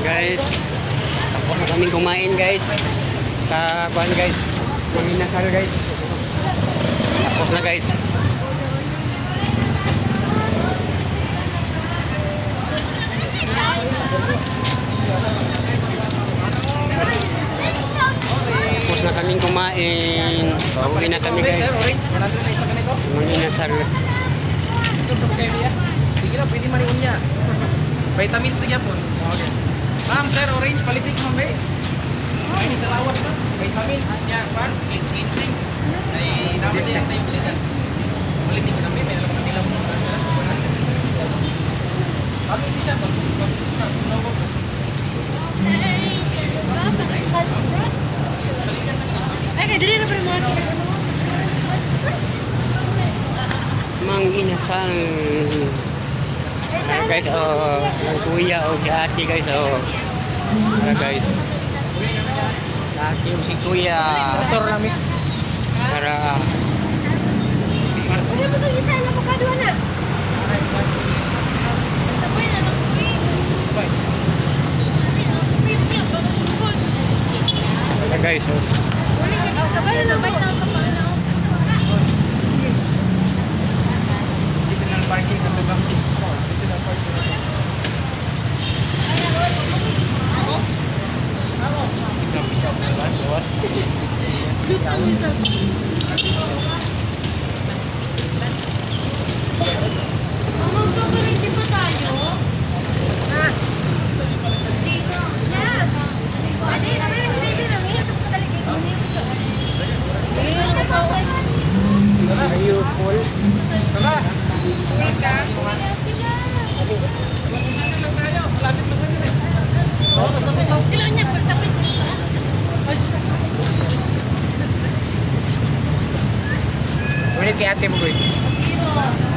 Guys, tapos na kaming kumain guys. Sa kuhan guys. Manginasal guys. Tapos na guys. Tapos na kaming kumain. Pauwi na kami guys. Manginasal. Sige na, pwede maniun niya. Vitamins na po. Okay. Ma'am, sir, orange, palitin ko ma'am. Ay, sa lawas pa. Vitamins niya, pan, cleansing. Ay, dapat niya tayo sila. Palitin ko namin, may alam kami lang mo. Kami siya, Ay, dali na pa yung mga Manginasal. Guys, ang kuya o si ate guys, guys. Ate o si kuya. motor namin. Para Ano ba ito isa na makadwa na? Sabay na lang po eh. Sabay. guys, Sabay na ang kapala. Additional parking sa baba. Additional parking. Magpaparinti pa tayo? Ha? Dito. Siya. Adi, namin hindi lang. Isa pa talaga yung dito sa... Bili na sa bawal. are you full? Tara! Teka. Sila. Sila niya. Sabay sila. Ulit kay ate mo, boy. Dito.